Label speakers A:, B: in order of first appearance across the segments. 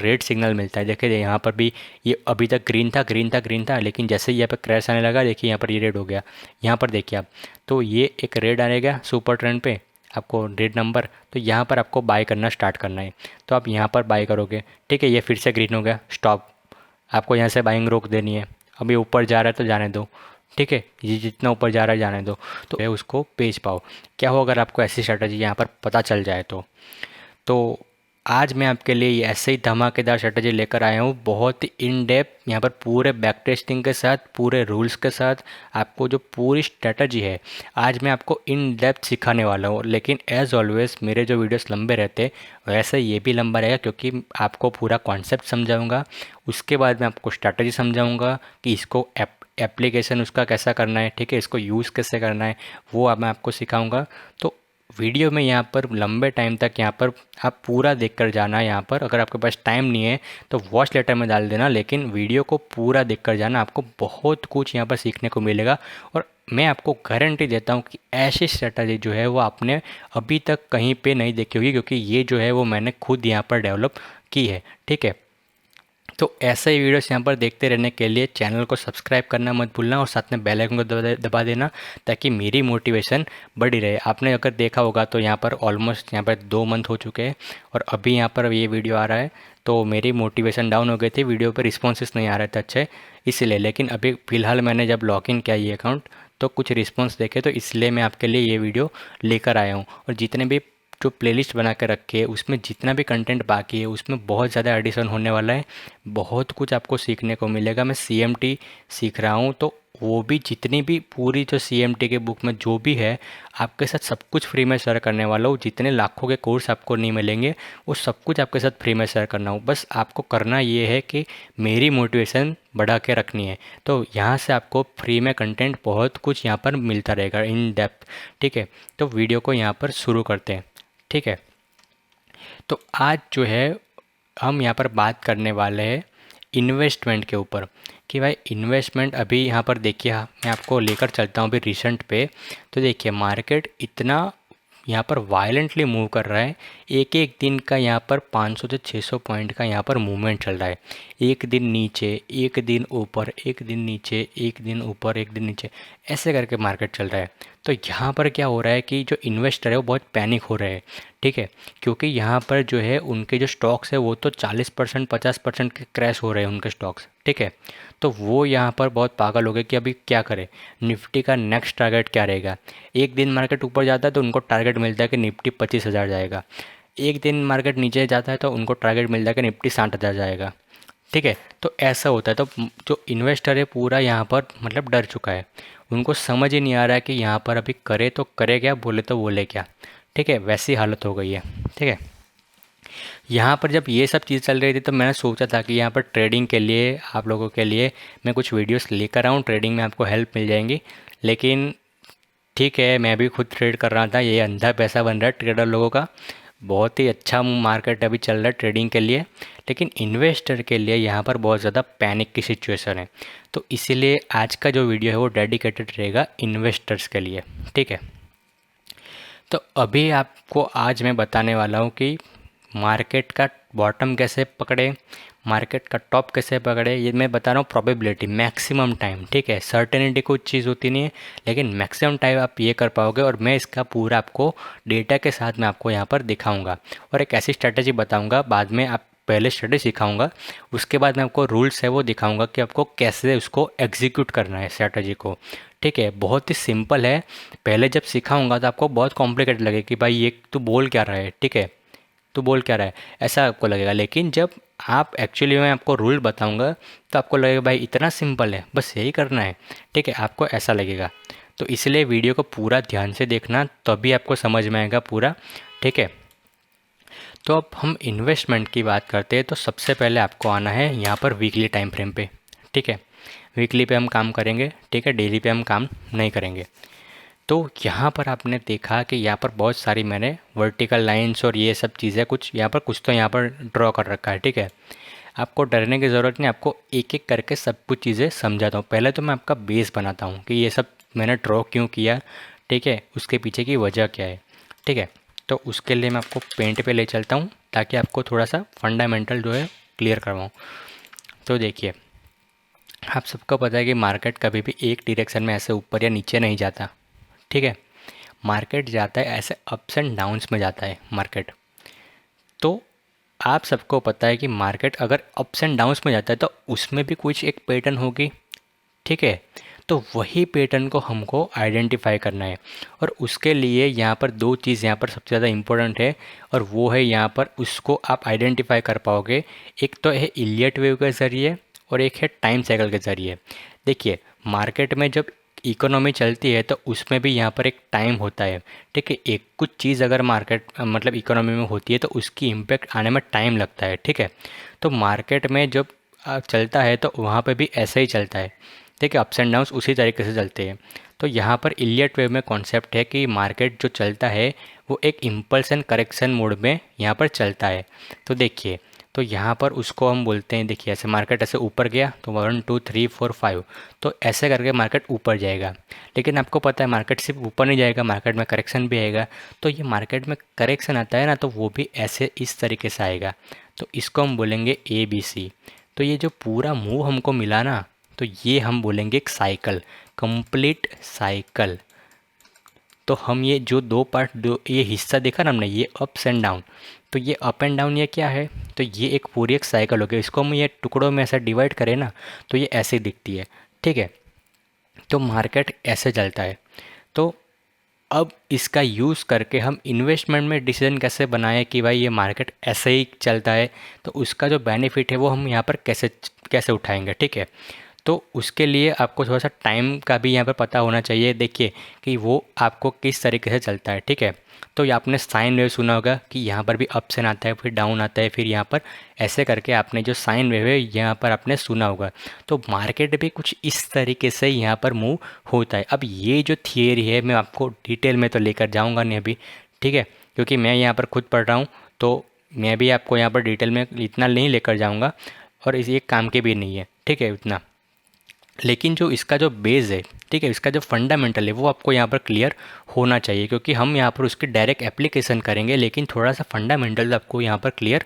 A: Red signal मिलता है। देखिए यहाँ पर भी ये अभी तक ग्रीन था, ग्रीन था, ग्रीन था, लेकिन जैसे ही यहाँ पर क्रैश आने लगा, देखिए यहाँ पर ये रेड हो गया। यहाँ पर देखिए आप, तो ये एक रेड आएगा सुपर ट्रेंड पे, आपको रेड नंबर, तो यहाँ पर आपको बाय करना स्टार्ट करना है। तो आप यहाँ पर बाय करोगे, ठीक है। ये फिर से ग्रीन हो गया, स्टॉप, आपको यहाँ से बाइंग रोक देनी है। अभी ऊपर जा रहा है तो जाने दो, ठीक है, ये जितना ऊपर जा रहा है जाने दो, तो उसको बेच पाओ। क्या हो अगर आपको ऐसी स्ट्रैटेजी यहाँ पर पता चल जाए तो आज मैं आपके लिए ऐसे ही धमाकेदार स्ट्रेटजी लेकर आया हूँ, बहुत ही इन डेप्थ, यहाँ पर पूरे बैक टेस्टिंग के साथ, पूरे रूल्स के साथ, आपको जो पूरी स्ट्रेटजी है आज मैं आपको इन डेप्थ सिखाने वाला हूँ। लेकिन एज ऑलवेज मेरे जो वीडियोस लंबे रहते वैसे ये भी लंबा रहेगा, क्योंकि आपको पूरा कॉन्सेप्ट समझाऊंगा, उसके बाद मैं आपको स्ट्रेटजी समझाऊंगा कि इसको एप्लीकेशन उसका कैसा करना है, ठीक है, इसको यूज़ कैसे करना है, वो अब मैं आपको सिखाऊंगा। तो वीडियो में यहाँ पर लंबे टाइम तक यहाँ पर आप पूरा देखकर जाना। यहाँ पर अगर आपके पास टाइम नहीं है तो वॉच लेटर में डाल देना, लेकिन वीडियो को पूरा देखकर जाना, आपको बहुत कुछ यहाँ पर सीखने को मिलेगा। और मैं आपको गारंटी देता हूँ कि ऐसी स्ट्रेटजी जो है वो आपने अभी तक कहीं पे नहीं देखी होगी, क्योंकि ये जो है वो मैंने खुद यहाँ पर डेवलप की है, ठीक है। तो ऐसे ही वीडियोस यहाँ पर देखते रहने के लिए चैनल को सब्सक्राइब करना मत भूलना, और साथ में बेल आइकन को दबा देना, ताकि मेरी मोटिवेशन बढ़ी रहे। आपने अगर देखा होगा तो यहाँ पर ऑलमोस्ट यहाँ पर 2 मंथ हो चुके हैं, और अभी यहाँ पर ये वीडियो आ रहा है, तो मेरी मोटिवेशन डाउन हो गई थी, वीडियो पर रिस्पॉन्सेस नहीं आ रहे थे अच्छे, इसलिए। लेकिन अभी फ़िलहाल मैंने जब लॉगिन किया ये अकाउंट तो कुछ रिस्पॉन्स देखे, तो इसलिए मैं आपके लिए ये वीडियो लेकर आया हूँ। और जितने भी जो प्लेलिस्ट बना के रखी है उसमें जितना भी कंटेंट बाकी है उसमें बहुत ज़्यादा एडिशन होने वाला है, बहुत कुछ आपको सीखने को मिलेगा। मैं CMT सीख रहा हूँ, तो वो भी जितनी भी पूरी जो CMT के बुक में जो भी है आपके साथ सब कुछ फ्री में शेयर करने वाला हूँ। जितने लाखों के कोर्स आपको नहीं मिलेंगे वो सब कुछ आपके साथ फ्री में शेयर करना हूँ। बस आपको करना ये है कि मेरी मोटिवेशन बढ़ा के रखनी है। तो यहाँ से आपको फ्री में कंटेंट बहुत कुछ यहाँ पर मिलता रहेगा इन डेप्थ, ठीक है। तो वीडियो को यहाँ पर शुरू करते हैं, ठीक है। तो आज जो है हम यहाँ पर बात करने वाले हैं इन्वेस्टमेंट के ऊपर, कि भाई इन्वेस्टमेंट अभी यहाँ पर देखिए, मैं आपको लेकर चलता हूँ अभी रिसेंट पे। तो देखिए मार्केट इतना यहाँ पर वायलेंटली मूव कर रहा है, एक एक दिन का यहाँ पर 500 से 600 पॉइंट का यहाँ पर मूवमेंट चल रहा है। एक दिन नीचे, एक दिन ऊपर, एक दिन नीचे, एक दिन ऊपर, एक दिन नीचे, ऐसे करके मार्केट चल रहा है। तो यहाँ पर क्या हो रहा है कि जो इन्वेस्टर है वो बहुत पैनिक हो रहे हैं, ठीक है, क्योंकि यहाँ पर जो है उनके जो स्टॉक्स है वो तो 40% 50% के क्रैश हो रहे हैं उनके स्टॉक्स, ठीक है। तो वो यहाँ पर बहुत पागल हो गए कि अभी क्या करें, निफ्टी का नेक्स्ट टारगेट क्या रहेगा। एक दिन मार्केट ऊपर जाता है तो उनको टारगेट मिलता है कि निफ्टी 25,000 जाएगा, एक दिन मार्केट नीचे जाता है तो उनको टारगेट मिलता है कि निफ्टी 60,000 जाएगा, ठीक है। तो ऐसा होता है। तो जो इन्वेस्टर है पूरा यहाँ पर मतलब डर चुका है, उनको समझ ही नहीं आ रहा है कि यहाँ पर अभी करे तो करे क्या, बोले तो बोले क्या, ठीक है, वैसी हालत हो गई है, ठीक है। यहाँ पर जब ये सब चीज़ चल रही थी तो मैंने सोचा था कि यहाँ पर ट्रेडिंग के लिए आप लोगों के लिए मैं कुछ वीडियोस लेकर आऊँ, ट्रेडिंग में आपको हेल्प मिल जाएंगी। लेकिन ठीक है, मैं भी खुद ट्रेड कर रहा था, ये अंधा पैसा बन रहा है ट्रेडर लोगों का, बहुत ही अच्छा मार्केट अभी चल रहा है ट्रेडिंग के लिए। लेकिन इन्वेस्टर के लिए यहाँ पर बहुत ज़्यादा पैनिक की सिचुएशन है। तो इसीलिए आज का जो वीडियो है वो डेडिकेटेड रहेगा इन्वेस्टर्स के लिए, ठीक है। तो अभी आपको आज मैं बताने वाला हूँ कि मार्केट का बॉटम कैसे पकड़े, मार्केट का टॉप कैसे पकड़े, ये मैं बता रहा हूँ प्रोबेबिलिटी, मैक्सिमम टाइम, ठीक है। सर्टेनिटी कुछ चीज़ होती नहीं है, लेकिन मैक्सिमम टाइम आप ये कर पाओगे। और मैं इसका पूरा आपको डेटा के साथ मैं आपको यहाँ पर दिखाऊंगा, और एक ऐसी स्ट्रेटजी बताऊंगा, बाद में आप पहले स्ट्रेटजी सिखाऊंगा, उसके बाद मैं आपको रूल्स है वो दिखाऊंगा कि आपको कैसे उसको एग्जीक्यूट करना है स्ट्रेटजी को, ठीक है। बहुत ही सिंपल है, पहले जब सिखाऊंगा तो आपको बहुत कॉम्प्लिकेटेड लगे कि भाई ये तू बोल क्या रहा है, ठीक है, तू बोल क्या रहा है, ऐसा आपको लगेगा। लेकिन जब आप एक्चुअली मैं आपको रूल बताऊंगा तो आपको लगेगा भाई इतना सिंपल है, बस यही करना है, ठीक है, आपको ऐसा लगेगा। तो इसलिए वीडियो को पूरा ध्यान से देखना, तभी आपको समझ में आएगा पूरा, ठीक है। तो अब हम इन्वेस्टमेंट की बात करते हैं, तो सबसे पहले आपको आना है यहाँ पर वीकली टाइम फ्रेम पे, ठीक है। वीकली पे हम काम करेंगे, ठीक है, डेली पे हम काम नहीं करेंगे। तो यहाँ पर आपने देखा कि यहाँ पर बहुत सारी मैंने वर्टिकल लाइंस और ये सब चीज़ें कुछ तो यहाँ पर ड्रॉ कर रखा है, ठीक है। आपको डरने की ज़रूरत नहीं, आपको एक एक करके सब कुछ चीज़ें समझाता हूँ। पहले तो मैं आपका बेस बनाता हूँ कि ये सब मैंने ड्रॉ क्यों किया, ठीक है, उसके पीछे की वजह क्या है, ठीक है। तो उसके लिए मैं आपको पेंट पे ले चलता हूँ ताकि आपको थोड़ा सा फंडामेंटल जो है क्लियर करवाऊँ। तो देखिए, आप सबको पता है कि मार्केट कभी भी एक डायरेक्शन में ऐसे ऊपर या नीचे नहीं जाता, ठीक है। मार्केट जाता है ऐसे अप्स एंड डाउन्स में जाता है मार्केट। तो आप सबको पता है कि मार्केट अगर अप्स एंड डाउन्स में जाता है तो उसमें भी कुछ एक पैटर्न होगी, ठीक है। तो वही पैटर्न को हमको आइडेंटिफाई करना है, और उसके लिए यहाँ पर दो चीज़ यहाँ पर सबसे ज़्यादा इम्पोर्टेंट है, और वो है यहाँ पर उसको आप आइडेंटिफाई कर पाओगे। एक तो है इलियट वेव के ज़रिए और एक है टाइम साइकिल के ज़रिए। देखिए, मार्केट में जब इकोनॉमी चलती है तो उसमें भी यहाँ पर एक टाइम होता है, ठीक है। एक कुछ चीज़ अगर मार्केट मतलब इकोनॉमी में होती है तो उसकी इम्पैक्ट आने में टाइम लगता है, ठीक है। तो मार्केट में जब चलता है तो वहाँ पे भी ऐसे ही चलता है, ठीक है। अप्स एंड डाउन्स उसी तरीके से चलते हैं। तो यहाँ पर इलियट वेव में कॉन्सेप्ट है कि मार्केट जो चलता है वो एक इम्पल्स एंड करेक्शन मोड में यहाँ पर चलता है। तो देखिए, तो यहाँ पर उसको हम बोलते हैं, देखिए ऐसे मार्केट ऐसे ऊपर गया तो 1 2 3 4 5, तो ऐसे करके मार्केट ऊपर जाएगा। लेकिन आपको पता है मार्केट सिर्फ ऊपर नहीं जाएगा, मार्केट में करेक्शन भी आएगा। तो ये मार्केट में करेक्शन आता है ना, तो वो भी ऐसे इस तरीके से आएगा। तो इसको हम बोलेंगे ABC। तो ये जो पूरा मूव हमको मिला ना, तो ये हम बोलेंगे एक साइकिल, कंप्लीट साइकिल। तो हम ये जो दो पार्ट, दो ये हिस्सा देखा ना हमने, ये अप्स एंड डाउन, तो ये अप एंड डाउन ये क्या है, तो ये एक पूरी एक साइकिल हो गई। इसको हम ये टुकड़ों में ऐसा डिवाइड करें ना तो ये ऐसे दिखती है, ठीक है। तो मार्केट ऐसे चलता है। तो अब इसका यूज़ करके हम इन्वेस्टमेंट में डिसीजन कैसे बनाएं कि भाई ये मार्केट ऐसे ही चलता है, तो उसका जो बेनिफिट है वो हम यहाँ पर कैसे कैसे उठाएंगे, ठीक है। तो उसके लिए आपको थोड़ा सा टाइम का भी यहाँ पर पता होना चाहिए। देखिए कि वो आपको किस तरीके से चलता है, ठीक है। तो ये आपने साइन वेव सुना होगा कि यहाँ पर भी अप्स एंड आता है, फिर डाउन आता है, फिर यहाँ पर ऐसे करके आपने जो साइन वेव है यहाँ पर आपने सुना होगा। तो मार्केट भी कुछ इस तरीके से यहाँ पर मूव होता है। अब ये जो थियरी है मैं आपको डिटेल में तो लेकर जाऊँगा नहीं अभी, ठीक है, क्योंकि मैं यहाँ पर खुद पढ़ रहा हूँ, तो मैं भी आपको यहाँ पर डिटेल में इतना नहीं लेकर जाऊँगा, और इस एक काम के भी नहीं है, ठीक है, इतना। लेकिन जो इसका जो बेस है, ठीक है, इसका जो फंडामेंटल है वो आपको यहाँ पर क्लियर होना चाहिए, क्योंकि हम यहाँ पर उसकी डायरेक्ट एप्लीकेशन करेंगे, लेकिन थोड़ा सा फंडामेंटल आपको यहाँ पर क्लियर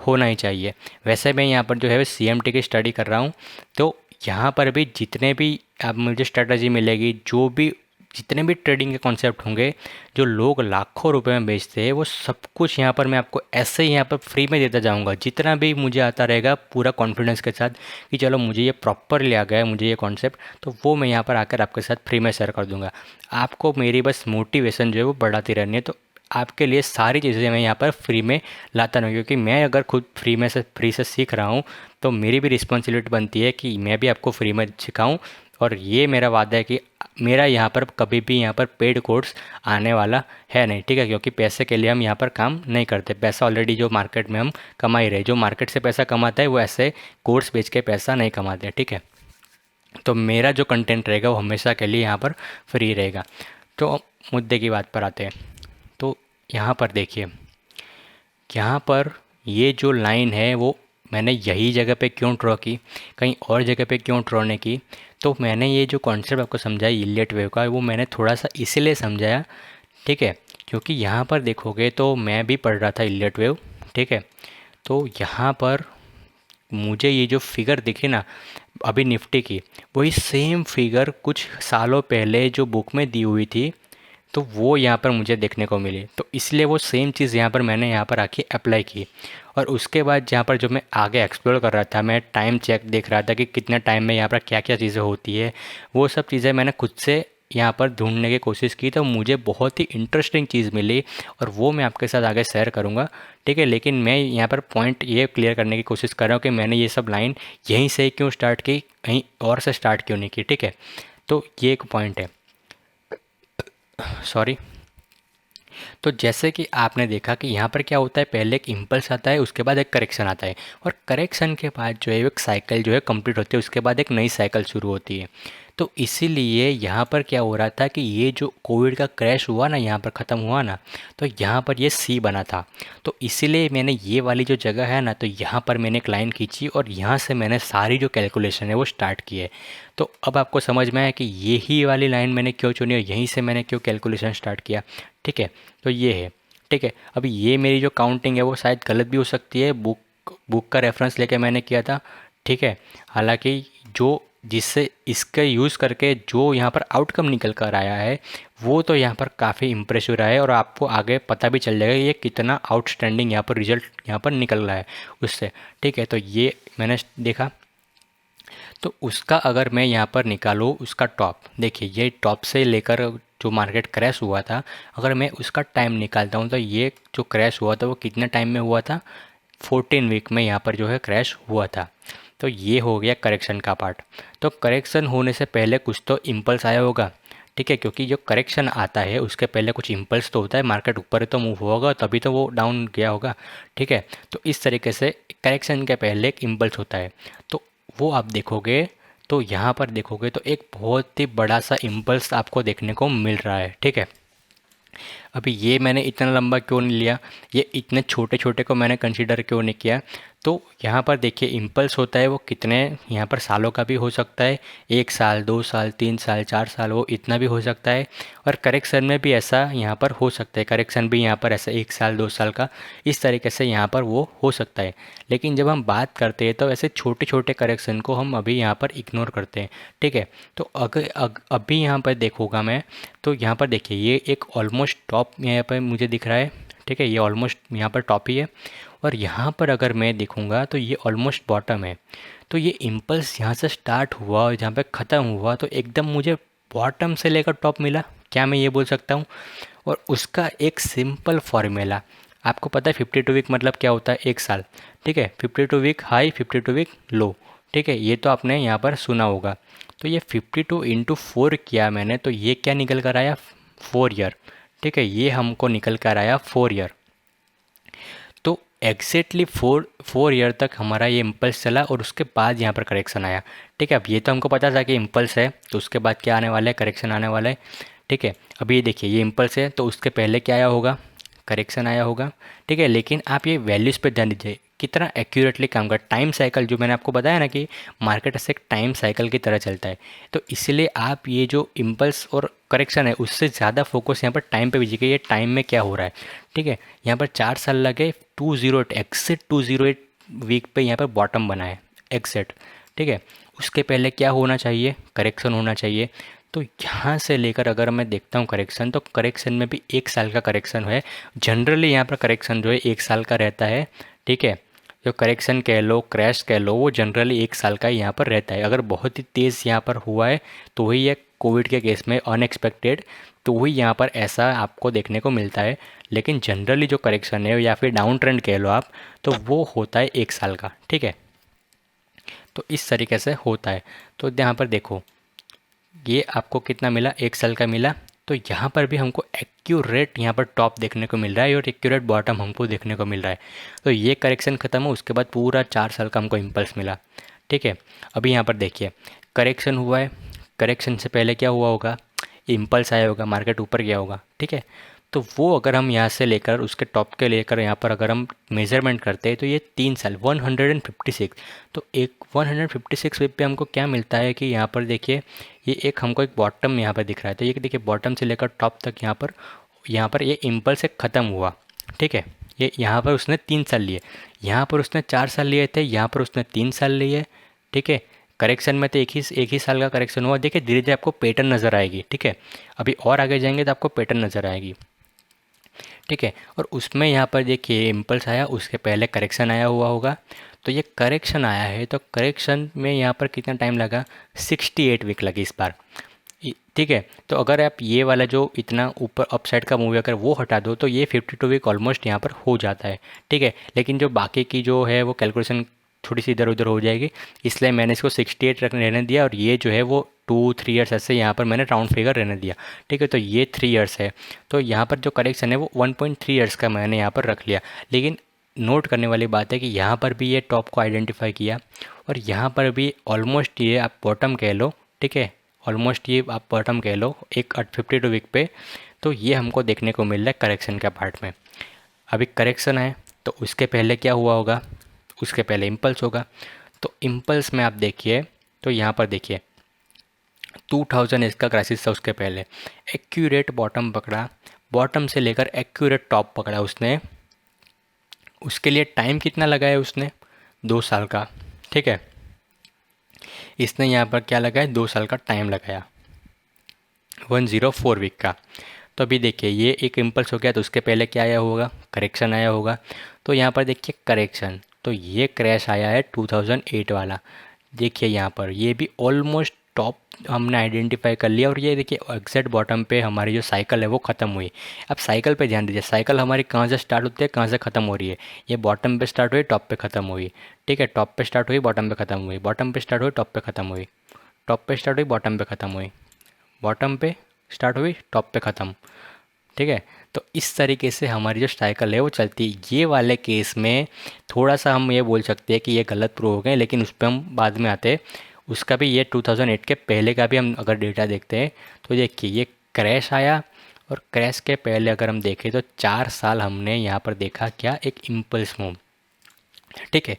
A: होना ही चाहिए। वैसे मैं यहाँ पर जो है CMT की स्टडी कर रहा हूँ, तो यहाँ पर भी जितने भी आप मुझे स्ट्रेटजी मिलेगी, जो भी जितने भी ट्रेडिंग के कॉन्सेप्ट होंगे, जो लोग लाखों रुपए में बेचते हैं, वो सब कुछ यहाँ पर मैं आपको ऐसे ही यहाँ पर फ्री में देता जाऊँगा, जितना भी मुझे आता रहेगा पूरा कॉन्फिडेंस के साथ कि चलो मुझे ये प्रॉपरली आ गया है, मुझे ये कॉन्सेप्ट, तो वो मैं यहाँ पर आकर आपके साथ फ्री में शेयर कर दूँगा। आपको मेरी बस मोटिवेशन जो है वो बढ़ाती रहनी है। तो आपके लिए सारी चीज़ें मैं यहाँ पर फ्री में लाता नहीं, क्योंकि मैं अगर खुद फ्री से सीख रहा हूँ तो मेरी भी रिस्पॉन्सिबिलिटी बनती है कि मैं भी आपको फ्री में सिखाऊँ। और ये मेरा वादा है कि मेरा यहाँ पर कभी भी यहाँ पर पेड कोर्स आने वाला है नहीं, ठीक है, क्योंकि पैसे के लिए हम यहाँ पर काम नहीं करते। पैसा ऑलरेडी जो मार्केट में हम कमा ही रहे, जो मार्केट से पैसा कमाता है वो ऐसे कोर्स बेच के पैसा नहीं कमाते, ठीक है। तो मेरा जो कंटेंट रहेगा वो हमेशा के लिए यहाँ पर फ्री रहेगा। तो मुद्दे की बात पर आते हैं। तो यहाँ पर देखिए, यहाँ पर ये जो लाइन है वो मैंने यही जगह पे क्यों ड्रॉ की, कहीं और जगह पे क्यों ड्रॉ नहीं की। तो मैंने ये जो कॉन्सेप्ट आपको समझाया इलियट वेव का, वो मैंने थोड़ा सा इसीलिए समझाया, ठीक है, क्योंकि यहाँ पर देखोगे तो मैं भी पढ़ रहा था इलियट वेव, ठीक है। तो यहाँ पर मुझे ये जो फिगर दिखे ना अभी निफ्टी की, वही सेम फिगर कुछ सालों पहले जो बुक में दी हुई थी, तो वो यहाँ पर मुझे देखने को मिली। तो इसलिए वो सेम चीज़ यहाँ पर मैंने यहाँ पर आके अप्लाई की। और उसके बाद जहाँ पर जो मैं आगे एक्सप्लोर कर रहा था, मैं टाइम चेक देख रहा था कि कितने टाइम में यहाँ पर क्या क्या चीज़ें होती है, वो सब चीज़ें मैंने खुद से यहाँ पर ढूंढने की कोशिश की, तो मुझे बहुत ही इंटरेस्टिंग चीज़ मिली, और वो मैं आपके साथ आगे शेयर करूँगा, ठीक है। लेकिन मैं यहाँ पर पॉइंट ये क्लियर करने की कोशिश कर रहा हूँ कि मैंने ये सब लाइन यहीं से क्यों स्टार्ट की, कहीं और से स्टार्ट क्यों नहीं की, ठीक है। तो ये एक पॉइंट है, सॉरी। तो जैसे कि आपने देखा कि यहाँ पर क्या होता है, पहले एक इम्पल्स आता है, उसके बाद एक करेक्शन आता है, और करेक्शन के बाद जो है एक साइकिल जो है कंप्लीट होती है, उसके बाद एक नई साइकिल शुरू होती है। तो इसीलिए यहाँ पर क्या हो रहा था कि ये जो कोविड का क्रैश हुआ ना, यहाँ पर ख़त्म हुआ ना, तो यहाँ पर ये सी बना था। तो इसीलिए मैंने ये वाली जो जगह है ना, तो यहाँ पर मैंने एक लाइन खींची और यहाँ से मैंने सारी जो कैलकुलेशन है वो स्टार्ट की है। तो अब आपको समझ में आया कि यही वाली लाइन मैंने क्यों चुनी और यहीं से मैंने क्यों कैलकुलेशन स्टार्ट किया, ठीक है। तो ये है, ठीक है। अभी ये मेरी जो काउंटिंग है वो शायद गलत भी हो सकती है, बुक का रेफरेंस लेके मैंने किया था, ठीक है। हालांकि जो जिससे इसका यूज़ करके जो यहाँ पर आउटकम निकल कर आया है वो तो यहाँ पर काफ़ी इम्प्रेसिव रहा है, और आपको आगे पता भी चल जाएगा ये कितना आउटस्टैंडिंग यहाँ पर रिजल्ट यहाँ पर निकल रहा है उससे, ठीक है। तो ये मैंने देखा। तो उसका अगर मैं यहाँ पर निकालूँ उसका टॉप, देखिए ये टॉप से लेकर जो मार्केट क्रैश हुआ था, अगर मैं उसका टाइम निकालता हूँ तो ये जो क्रैश हुआ था वो कितने टाइम में हुआ था, 14 वीक में यहाँ पर जो है क्रैश हुआ था। तो ये हो गया करेक्शन का पार्ट। तो करेक्शन होने से पहले कुछ तो इम्पल्स आया होगा, ठीक है, क्योंकि जो करेक्शन आता है उसके पहले कुछ इम्पल्स तो होता है, मार्केट ऊपर तो मूव होगा तभी तो वो डाउन गया होगा, ठीक है। तो इस तरीके से करेक्शन के पहले एक इम्पल्स होता है, तो वो आप देखोगे तो यहाँ पर देखोगे तो एक बहुत ही बड़ा सा इम्पल्स आपको देखने को मिल रहा है, ठीक है। अभी ये मैंने इतना लंबा क्यों नहीं लिया, ये इतने छोटे छोटे को मैंने कंसीडर क्यों नहीं किया, तो यहाँ पर देखिए इम्पल्स होता है वो कितने यहाँ पर सालों का भी हो सकता है, 1 साल 2 साल 3 साल 4 साल, वो इतना भी हो सकता है। और करेक्शन में भी ऐसा यहाँ पर हो सकता है, करेक्शन भी यहाँ पर ऐसा 1 साल 2 साल का इस तरीके से यहाँ पर वो हो सकता है। लेकिन जब हम बात करते हैं तो ऐसे छोटे छोटे करेक्शन को हम अभी यहाँ पर इग्नोर करते हैं, ठीक है। तो अभी यहाँ पर देखूँगा मैं, तो यहाँ पर देखिए ये एक ऑलमोस्ट टॉप यहाँ पर मुझे दिख रहा है, ठीक है, ये ऑलमोस्ट यहाँ पर टॉप ही है। और यहाँ पर अगर मैं देखूँगा तो ये ऑलमोस्ट बॉटम है। तो ये इम्पल्स यहाँ से स्टार्ट हुआ और जहाँ पे ख़त्म हुआ तो एकदम मुझे बॉटम से लेकर टॉप मिला, क्या मैं ये बोल सकता हूँ। और उसका एक सिंपल फॉर्मूला आपको पता है, 52 वीक मतलब क्या होता है, 1 साल, ठीक है। 52 वीक हाई 52 वीक लो, ठीक है, ये तो आपने यहाँ पर सुना होगा। तो ये 52 इंटू 4 किया मैंने, तो ये क्या निकल कर आया, 4 ईयर, ठीक है, ये हमको निकल कर आया 4 ईयर। तो एग्जैक्टली 4 ईयर तक हमारा ये इम्पल्स चला और उसके बाद यहाँ पर करेक्शन आया, ठीक है। अब ये तो हमको पता था कि इम्पल्स है तो उसके बाद क्या आने वाला है, करेक्शन आने वाला है, ठीक है। अभी ये देखिए ये इम्पल्स है तो उसके पहले क्या आया होगा, करेक्शन आया होगा, ठीक है। लेकिन आप ये वैल्यूज़ पे ध्यान दीजिए कितना एक्यूरेटली काम कर, टाइम साइकिल जो मैंने आपको बताया ना कि मार्केट ऐसे एक टाइम साइकिल की तरह चलता है, तो इसलिए आप ये जो इम्पल्स और करेक्शन है उससे ज़्यादा फोकस यहाँ पर टाइम पे दीजिए, ये टाइम में क्या हो रहा है, ठीक है। यहाँ पर 4 साल लगे, 208 एक्सेट 208 वीक पे यहाँ पर बॉटम बना है एक्सेट, ठीक है। उसके पहले क्या होना चाहिए, करेक्शन होना चाहिए। तो यहाँ से लेकर अगर मैं देखता हूँ करेक्शन, तो करेक्शन में भी 1 साल का करेक्शन है। जनरली यहाँ पर करेक्शन जो है 1 साल का रहता है, ठीक है। जो करेक्शन कह लो क्रैश कह लो वो जनरली 1 साल का यहाँ पर रहता है। अगर बहुत ही तेज़ यहाँ पर हुआ है तो वही है कोविड के केस में अनएक्सपेक्टेड, तो वही यहाँ पर ऐसा आपको देखने को मिलता है। लेकिन जनरली जो करेक्शन है या फिर डाउन ट्रेंड कह लो आप, तो वो होता है 1 साल का, ठीक है। तो इस तरीके से होता है। तो यहाँ पर देखो ये आपको कितना मिला, 1 साल का मिला। तो यहाँ पर भी हमको एक्यूरेट यहाँ पर टॉप देखने को मिल रहा है और एक्यूरेट बॉटम हमको देखने को मिल रहा है। तो ये करेक्शन ख़त्म हो उसके बाद पूरा 4 साल का हमको इम्पल्स मिला, ठीक है। अभी यहाँ पर देखिए करेक्शन हुआ है, करेक्शन से पहले क्या हुआ होगा, इम्पल्स आया होगा, मार्केट ऊपर गया होगा, ठीक है। तो वो अगर हम यहाँ से लेकर उसके टॉप के लेकर यहाँ पर अगर हम मेज़रमेंट करते हैं तो ये 3 साल 156, तो एक 156 वेब पे हमको क्या मिलता है कि यहाँ पर देखिए ये एक हमको एक बॉटम यहाँ पर दिख रहा है। तो ये देखिए बॉटम से लेकर टॉप तक यहाँ पर ये इम्पल्स एक ख़त्म हुआ, ठीक है। ये यहाँ पर उसने 3 साल लिए, यहाँ पर उसने 4 साल लिए थे, यहाँ पर उसने 3 साल लिए, ठीक है। करेक्शन में तो एक ही साल का करेक्शन हुआ। देखिए धीरे धीरे आपको पैटर्न नज़र आएगी, ठीक है। अभी और आगे जाएंगे तो आपको पैटर्न नज़र आएगी, ठीक है। और उसमें यहाँ पर देखिए इम्पल्स आया, उसके पहले करेक्शन आया हुआ होगा। तो ये करेक्शन आया है तो करेक्शन में यहाँ पर कितना टाइम लगा, 68 वीक लगी इस बार, ठीक है। तो अगर आप ये वाला जो इतना ऊपर अपसाइड का मूव अगर वो हटा दो तो ये 52 वीक ऑलमोस्ट यहाँ पर हो जाता है, ठीक है। लेकिन जो बाकी की जो है वो कैलकुलेशन थोड़ी सी इधर उधर हो जाएगी, इसलिए मैंने इसको 68 रहने दिया और ये जो है वो 2-3 ईयर्स ऐसे यहाँ पर मैंने राउंड फिगर रहने दिया, ठीक है। तो ये 3 ईयर्स है, तो यहाँ पर जो करेक्शन है वो 1.3 ईयर्स का मैंने यहाँ पर रख लिया। लेकिन नोट करने वाली बात है कि यहाँ पर भी ये टॉप को आइडेंटिफाई किया और यहाँ पर भी ऑलमोस्ट ये आप बॉटम कह लो, ठीक है, ऑलमोस्ट ये आप बॉटम कह लो एक 52 वीक पे। तो ये हमको देखने को मिल रहा है करेक्शन के पार्ट में। अभी करेक्शन है तो उसके पहले क्या हुआ होगा, उसके पहले इम्पल्स होगा। तो इम्पल्स में आप देखिए तो यहाँ पर देखिए 2000 इसका क्राइसिस था, उसके पहले एक्यूरेट बॉटम पकड़ा, बॉटम से लेकर एक्यूरेट टॉप पकड़ा उसने। उसके लिए टाइम कितना लगाया उसने, 2 साल का, ठीक है। इसने यहाँ पर क्या लगाया, 2 साल का टाइम लगाया, 104 वीक का। तो अभी देखिए ये एक इम्पल्स हो गया, तो उसके पहले क्या आया होगा, करेक्शन आया होगा। तो यहाँ पर देखिए करेक्शन, तो ये क्रैश आया है 2008 वाला। देखिए यहाँ पर ये भी ऑलमोस्ट टॉप हमने आइडेंटिफाई कर लिया, और ये देखिए एग्जैक्ट बॉटम पे हमारी जो साइकिल है वो ख़त्म हुई। अब साइकिल पे ध्यान दीजिए, साइकिल हमारी कहाँ से स्टार्ट होती है, कहाँ से ख़त्म हो रही है। ये बॉटम पे स्टार्ट हुई, टॉप पे ख़त्म हुई, ठीक है। टॉप पे स्टार्ट हुई, बॉटम पे ख़त्म हुई, बॉटम पे स्टार्ट हुई, टॉप पे ख़त्म हुई, टॉप पे स्टार्ट हुई, बॉटम पे ख़त्म हुई, बॉटम पे स्टार्ट हुई, टॉप पे ख़त्म, ठीक है। तो इस तरीके से हमारी जो साइकिल है वो चलती है। ये वाले केस में थोड़ा सा हम ये बोल सकते हैं कि ये गलत प्रूव हो गए, लेकिन उस पर हम बाद में आते हैं। उसका भी ये 2008 के पहले का भी हम अगर डेटा देखते हैं तो देखिए ये क्रैश आया, और क्रैश के पहले अगर हम देखें तो 4 साल हमने यहाँ पर देखा क्या, एक इम्पल्स मूव, ठीक है।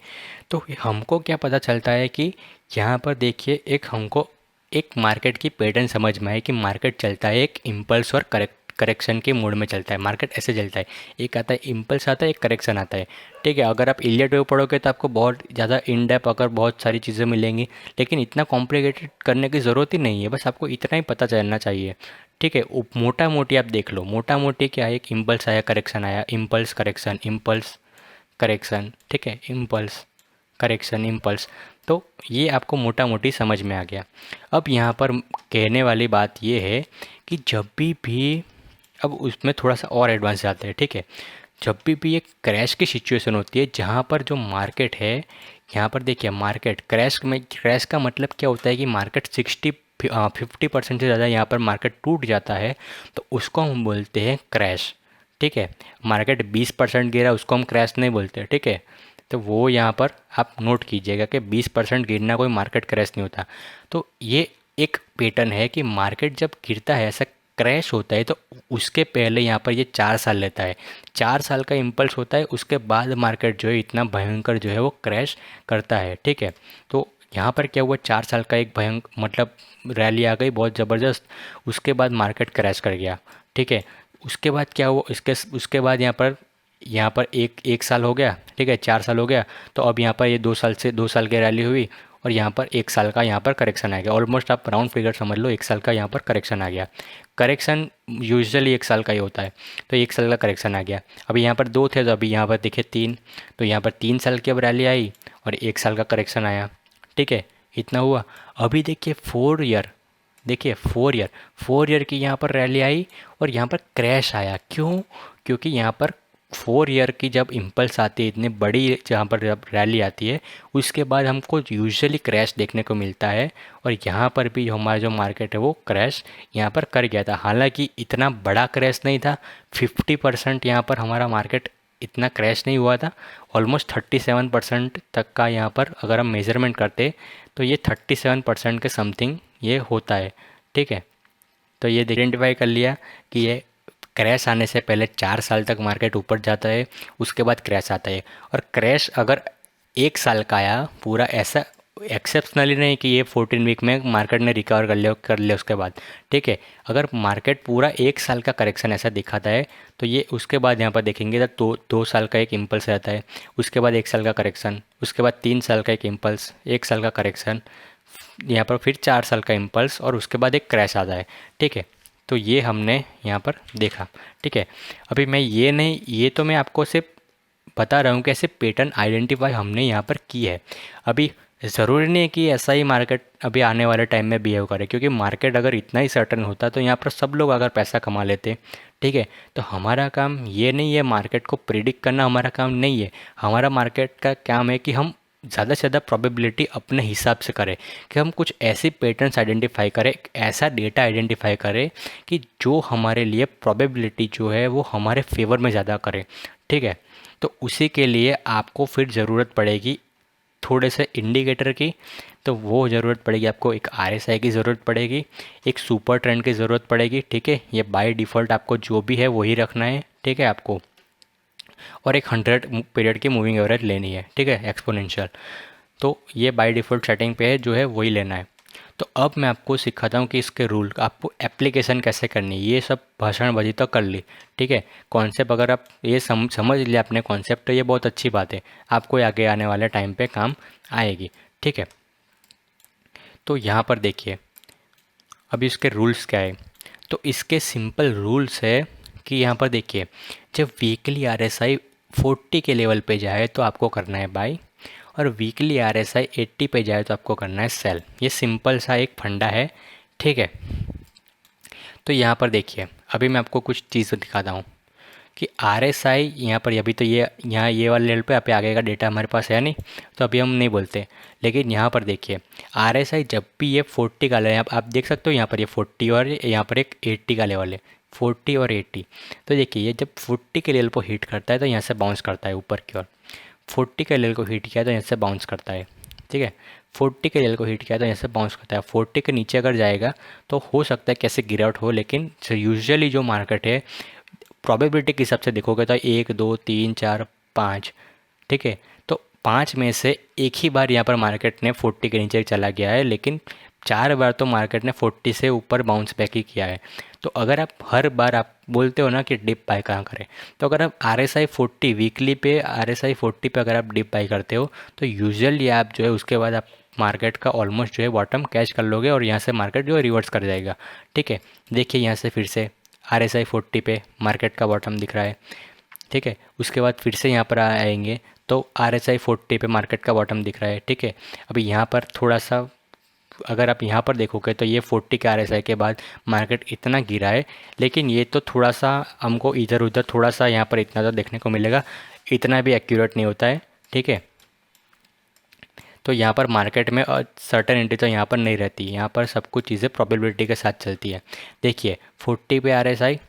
A: तो हमको क्या पता चलता है कि यहाँ पर देखिए एक हमको एक मार्केट की पैटर्न समझ में आए कि मार्केट चलता है एक इम्पल्स और करेक्शन के मोड में चलता है। मार्केट ऐसे चलता है, एक आता है इम्पल्स आता है, एक करेक्शन आता है, ठीक है। अगर आप इलियट वेव पढ़ोगे तो आपको बहुत ज़्यादा इन डेप्थ अगर बहुत सारी चीज़ें मिलेंगी, लेकिन इतना कॉम्प्लिकेटेड करने की ज़रूरत ही नहीं है, बस आपको इतना ही पता चलना चाहिए, ठीक है। मोटा मोटी आप देख लो, मोटा मोटी क्या है, एक इम्पल्स आया, करेक्शन आया, इम्पल्स करेक्शन, इम्पल्स करेक्शन, ठीक है, इम्पल्स करेक्शन, इम्पल्स। तो ये आपको मोटा मोटी समझ में आ गया। अब यहाँ पर कहने वाली बात ये है कि जब भी अब उसमें थोड़ा सा और एडवांस जाते हैं, ठीक है। जब भी एक क्रैश की सिचुएशन होती है जहाँ पर जो मार्केट है, यहाँ पर देखिए मार्केट क्रैश में, क्रैश का मतलब क्या होता है कि मार्केट 50% से ज़्यादा यहाँ पर मार्केट टूट जाता है, तो उसको हम बोलते हैं क्रैश, ठीक है। मार्केट 20% गिरा, उसको हम क्रैश नहीं बोलते, ठीक है। तो वो यहाँ पर आप नोट कीजिएगा कि 20% गिरना कोई मार्केट क्रैश नहीं होता। तो ये एक पैटर्न है कि मार्केट जब गिरता है, ऐसा क्रैश होता है, तो उसके पहले यहाँ पर ये 4 साल लेता है, 4 साल का इम्पल्स होता है, उसके बाद मार्केट जो है इतना भयंकर जो है वो क्रैश करता है, ठीक है। तो यहाँ पर क्या हुआ, 4 साल का एक भयंकर मतलब रैली आ गई बहुत ज़बरदस्त, उसके बाद मार्केट क्रैश कर गया, ठीक है। उसके बाद क्या हुआ, उसके बाद यहाँ पर एक साल हो गया, ठीक है, 4 साल हो गया। तो अब यहाँ पर ये 2 साल की रैली हुई, और यहाँ पर 1 साल का यहाँ पर करेक्शन आ गया। ऑलमोस्ट आप राउंड फिगर समझ लो, 1 साल का यहाँ पर करेक्शन आ गया। करेक्शन यूजुअली 1 साल का ही होता है, तो 1 साल का करेक्शन आ गया। अभी यहाँ पर 2 थे, तो अभी यहाँ पर देखिए 3, तो यहाँ पर 3 साल की अब रैली आई और 1 साल का करेक्शन आया, ठीक है, इतना हुआ। अभी देखिए 4 ईयर, देखिए 4 ईयर की यहाँ पर रैली आई और यहाँ पर क्रैश आया। क्यों? क्योंकि यहाँ पर 4 ईयर की जब इम्पल्स आती है, इतनी बड़ी जहाँ पर जब रैली आती है, उसके बाद हमको यूजुअली क्रैश देखने को मिलता है। और यहाँ पर भी हमारा जो मार्केट है वो क्रैश यहाँ पर कर गया था। हालांकि इतना बड़ा क्रैश नहीं था, 50% यहाँ पर हमारा मार्केट इतना क्रैश नहीं हुआ था। ऑलमोस्ट 37% तक का यहाँ पर अगर हम मेजरमेंट करते तो ये 37% के समथिंग ये होता है, ठीक है। तो ये आइडेंटिफाई कर लिया कि ये क्रैश आने से पहले 4 साल तक मार्केट ऊपर जाता है, उसके बाद क्रैश आता है। और क्रैश अगर 1 साल का आया पूरा, ऐसा एक्सेप्शनली नहीं कि ये 14 वीक में मार्केट ने रिकवर कर लिया उसके बाद, ठीक है। अगर मार्केट पूरा 1 साल का करेक्शन ऐसा दिखाता है, तो ये उसके बाद यहाँ पर देखेंगे तो 2 साल का एक इम्पल्स रहता है, उसके बाद 1 साल का करेक्शन, उसके बाद 3 साल का एक इम्पल्स, 1 साल का करेक्शन, यहाँ पर फिर 4 साल का इम्पल्स, और उसके बाद एक क्रैश आता है, ठीक है। तो ये हमने यहाँ पर देखा, ठीक है। अभी मैं ये तो मैं आपको सिर्फ बता रहा हूँ कि ऐसे पैटर्न आइडेंटिफाई हमने यहाँ पर की है। अभी ज़रूरी नहीं है कि ऐसा ही मार्केट अभी आने वाले टाइम में बिहेव करे, क्योंकि मार्केट अगर इतना ही सर्टन होता तो यहाँ पर सब लोग अगर पैसा कमा लेते, ठीक है। तो हमारा काम ये नहीं है मार्केट को प्रिडिक्ट करना, हमारा काम नहीं है। हमारा मार्केट का काम है कि हम ज़्यादा से ज़्यादा प्रोबेबिलिटी अपने हिसाब से करें, कि हम कुछ ऐसे पैटर्न्स आइडेंटिफाई करें, ऐसा डेटा आइडेंटिफाई करें कि जो हमारे लिए प्रोबेबिलिटी जो है वो हमारे फेवर में ज़्यादा करे, ठीक है। तो उसी के लिए आपको फिर ज़रूरत पड़ेगी थोड़े से इंडिकेटर की। तो वो ज़रूरत पड़ेगी आपको, एक RSI की ज़रूरत पड़ेगी, एक सुपर ट्रेंड की ज़रूरत पड़ेगी, ठीक है। ये बाय डिफ़ॉल्ट आपको जो भी है वही रखना है, ठीक है आपको। और एक 100 पीरियड की मूविंग एवरेज लेनी है, ठीक है, एक्सपोनेंशियल। तो ये बाय डिफ़ॉल्ट सेटिंग पे है जो है वही लेना है। तो अब मैं आपको सिखाता हूँ कि इसके रूल आपको एप्लीकेशन कैसे करनी है। ये सब भाषणबाजी तो कर ली, ठीक है। कॉन्सेप्ट अगर आप ये समझ लिया अपने कॉन्सेप्ट, तो ये बहुत अच्छी बात है, आपको आगे आने वाले टाइम पे काम आएगी, ठीक है। तो यहाँ पर देखिए अभी इसके रूल्स क्या है। तो इसके सिंपल रूल्स है कि यहाँ पर देखिए, जब वीकली आरएसआई 40 के लेवल पे जाए तो आपको करना है बाई, और वीकली आरएसआई 80 पे जाए तो आपको करना है सेल। ये सिंपल सा एक फंडा है, ठीक है। तो यहाँ पर देखिए अभी मैं आपको कुछ चीज़ें दिखाता हूँ कि आर एस आई यहाँ पर, अभी तो ये यहाँ ये वाले लेवल पे अभी आगे का डेटा हमारे पास है नहीं, तो अभी हम नहीं बोलते। लेकिन यहाँ पर देखिए आर एस आई जब भी ये 40 का लेवल, आप देख सकते हो यहाँ पर ये 40 और यहाँ पर एक 80 का लेवल है, 40 और 80। तो देखिए ये जब 40 के लेवल को हिट करता है तो यहाँ से बाउंस करता है ऊपर की ओर, 40 के लेवल को हिट किया तो यहाँ से बाउंस करता है, ठीक है। 40 के लेवल को हिट किया तो यहाँ से बाउंस करता है। 40 के नीचे अगर जाएगा तो हो सकता है कैसे गिरावट हो, लेकिन यूजुअली जो मार्केट है प्रोबेबिलिटी के हिसाब से देखोगे तो 1 2 3 4 5, ठीक है। तो 5 में से एक ही बार यहाँ पर मार्केट ने 40 के नीचे चला गया है, लेकिन 4 बार तो मार्केट ने 40 से ऊपर बाउंस बैक ही किया है। तो अगर आप हर बार आप बोलते हो ना कि डिप बाय कहाँ करें, तो अगर आप आर एस आई 40 वीकली पे आर एस आई 40 पे अगर आप डिप बाय करते हो तो यूजुअली आप जो है उसके बाद आप मार्केट का ऑलमोस्ट जो है बॉटम कैच कर लोगे और यहाँ से मार्केट जो है रिवर्स कर जाएगा, ठीक है। देखिए यहाँ से फिर से आर एस आई 40 पे मार्केट का बॉटम दिख रहा है, ठीक है। उसके बाद फिर से यहाँ पर आएंगे तो आर एस आई 40 पे मार्केट का बॉटम दिख रहा है, ठीक है। अभी यहाँ पर थोड़ा सा अगर आप यहाँ पर देखोगे तो ये 40 के आर एस आई के बाद मार्केट इतना गिरा है, लेकिन ये तो थोड़ा सा हमको इधर उधर थोड़ा सा यहाँ पर इतना तो देखने को मिलेगा, इतना भी एक्यूरेट नहीं होता है, ठीक है। तो यहाँ पर मार्केट में सर्टेनिटी तो यहाँ पर नहीं रहती, यहाँ पर सब कुछ चीज़ें प्रोबेबिलिटी के साथ चलती है। देखिए 40 पे आर एस आई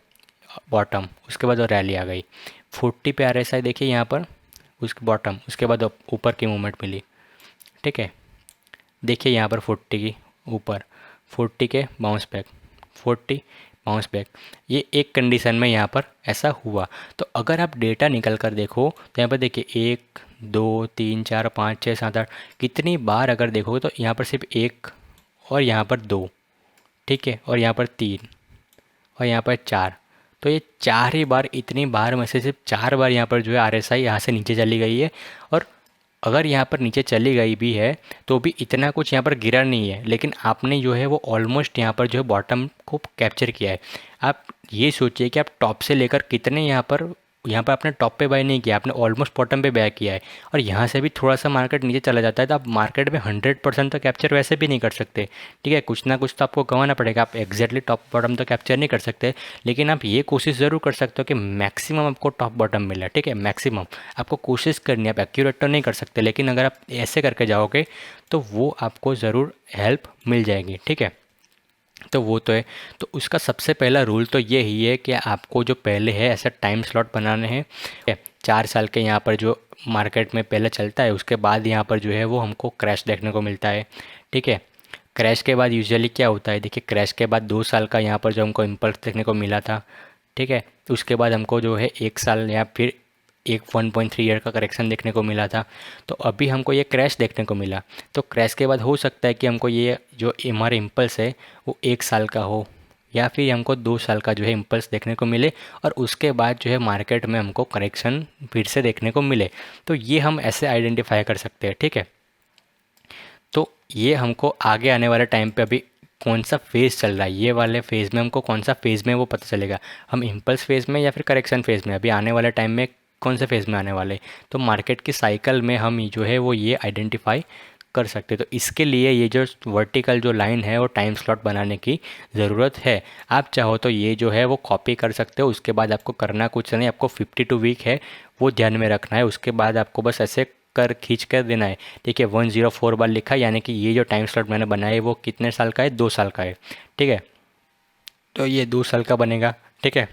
A: बॉटम, उसके बाद और रैली आ गई। 40 पे आर एस आई देखिए यहाँ पर उसके बॉटम, उसके बाद ऊपर की मूवमेंट मिली, ठीक है। देखिए यहाँ पर 40 की ऊपर, 40 के बाउंस बैक, 40 बाउंस बैक, ये एक कंडीशन में यहाँ पर ऐसा हुआ। तो अगर आप डेटा निकल कर देखो तो यहाँ पर देखिए 1 2 3 4 5 6 7 8, कितनी बार अगर देखोगे तो यहाँ पर सिर्फ 1 और यहाँ पर 2, ठीक है, और यहाँ पर 3 और यहाँ पर 4। तो ये 4 ही बार, इतनी बार में से सिर्फ 4 बार यहाँ पर जो है आर एस आई यहाँ से नीचे चली गई है। और अगर यहाँ पर नीचे चली गई भी है तो भी इतना कुछ यहाँ पर गिरा नहीं है, लेकिन आपने जो है वो ऑलमोस्ट यहाँ पर जो है बॉटम को कैप्चर किया है। आप ये सोचिए कि आप टॉप से लेकर कितने यहाँ पर आपने टॉप पे बाय नहीं किया, आपने ऑलमोस्ट बॉटम पे बाय किया है, और यहाँ से भी थोड़ा सा मार्केट नीचे चला जाता है तो आप मार्केट में 100% तो कैप्चर वैसे भी नहीं कर सकते, ठीक है। कुछ ना कुछ तो आपको गंवाना पड़ेगा, आप एग्जैक्टली टॉप बॉटम तो कैप्चर नहीं कर सकते, लेकिन आप ये कोशिश ज़रूर कर सकते हो कि मैक्सिमम आपको टॉप बॉटम मिले, ठीक है। मैक्सिमम आपको कोशिश करनी है, आप एक्यूरेट तो नहीं कर सकते, लेकिन अगर आप ऐसे करके जाओगे तो वो आपको ज़रूर हेल्प मिल जाएगी, ठीक है। तो वो तो है। तो उसका सबसे पहला रूल तो ये ही है कि आपको जो पहले है ऐसा टाइम स्लॉट बनाने हैं, ठीक है। 4 साल के यहाँ पर जो मार्केट में पहले चलता है, उसके बाद यहाँ पर जो है वो हमको क्रैश देखने को मिलता है, ठीक है। क्रैश के बाद यूजुअली क्या होता है, देखिए क्रैश के बाद 2 साल का यहाँ पर जो हमको इम्पल्स देखने को मिला था, ठीक है। उसके बाद हमको जो है 1 साल या फिर एक 1.3 ईयर का करेक्शन देखने को मिला था। तो अभी हमको ये क्रैश देखने को मिला, तो क्रैश के बाद हो सकता है कि हमको ये जो हमारा इम्पल्स है वो 1 साल का हो, या फिर हमको 2 साल का जो है इम्पल्स देखने को मिले, और उसके बाद जो है मार्केट में हमको करेक्शन फिर से देखने को मिले। तो ये हम ऐसे आइडेंटिफाई कर सकते हैं, ठीक है। तो ये हमको आगे आने वाले टाइम पे अभी कौन सा फेज़ चल रहा है, ये वाले फेज़ में हमको कौन सा फेज़ में वो पता चलेगा, हम इम्पल्स फेज़ में या फिर करेक्शन फेज़ में अभी आने वाले टाइम में कौन से फेज़ में आने वाले। तो मार्केट की साइकिल में हम जो है वो ये आइडेंटिफाई कर सकते। तो इसके लिए ये जो वर्टिकल जो लाइन है वो टाइम स्लॉट बनाने की ज़रूरत है। आप चाहो तो ये जो है वो कॉपी कर सकते हो, उसके बाद आपको करना कुछ नहीं, आपको 52 वीक है वो ध्यान में रखना है, उसके बाद आपको बस ऐसे कर खींच कर देना है। देखिए 104 बार लिखा है, यानी कि ये जो टाइम स्लॉट मैंने बनाया है वो कितने साल का है, 2 साल का है, ठीक है। तो ये 2 साल का बनेगा, ठीक है।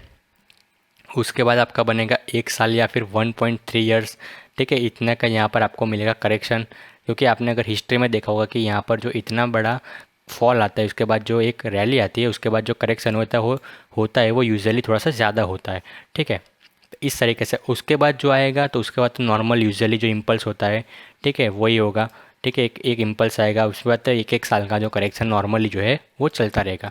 A: उसके बाद आपका बनेगा 1 साल या फिर 1.3 ईयर्स, ठीक है। इतने का यहाँ पर आपको मिलेगा करेक्शन, क्योंकि आपने अगर हिस्ट्री में देखा होगा कि यहाँ पर जो इतना बड़ा फॉल आता है उसके बाद जो एक रैली आती है उसके बाद जो करेक्शन होता है वो यूजुअली थोड़ा सा ज़्यादा होता है, ठीक है। तो इस तरीके से उसके बाद जो आएगा तो उसके बाद तो नॉर्मल यूजुअली जो इम्पल्स होता है, ठीक है, वही होगा, ठीक है, एक एक इम्पल्स आएगा, उसके बाद तो एक एक साल का जो करेक्शन नॉर्मली जो है वो चलता रहेगा।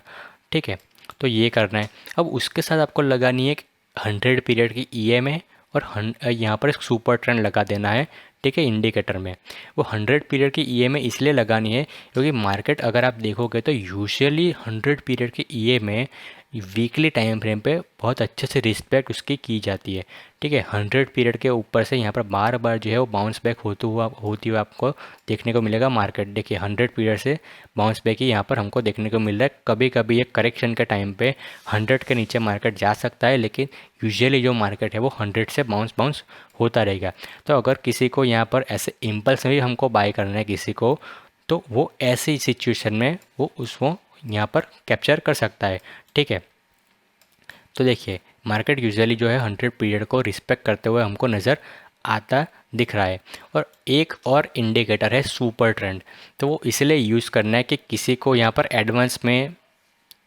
A: ठीक है, तो ये करना है। अब उसके साथ आपको लगानी है 100 पीरियड की ईएमए, और यहाँ पर एक सुपर ट्रेंड लगा देना है। ठीक है, इंडिकेटर में वो 100 पीरियड की ईएमए इसलिए लगानी है क्योंकि मार्केट अगर आप देखोगे तो यूजुअली 100 पीरियड की ईएमए वीकली टाइम फ्रेम पे बहुत अच्छे से रिस्पेक्ट उसकी की जाती है। ठीक है, 100 पीरियड के ऊपर से यहाँ पर बार बार जो है वो बाउंस बैक होती हुआ आपको देखने को मिलेगा। मार्केट देखिए 100 पीरियड से बाउंस बैक ही यहाँ पर हमको देखने को मिल रहा है। कभी कभी एक करेक्शन के टाइम पे 100 के नीचे मार्केट जा सकता है, लेकिन यूजुअली जो मार्केट है वो 100 से बाउंस बाउंस होता रहेगा। तो अगर किसी को यहाँ पर ऐसे इम्पल्स में भी हमको बाय करना है किसी को, तो वो ऐसी सिचुएशन में वो उसको यहाँ पर कैप्चर कर सकता है। ठीक है, तो देखिए मार्केट यूजुअली जो है 100 पीरियड को रिस्पेक्ट करते हुए हमको नज़र आता दिख रहा है। और एक और इंडिकेटर है सुपर ट्रेंड, तो वो इसलिए यूज़ करना है कि किसी को यहाँ पर एडवांस में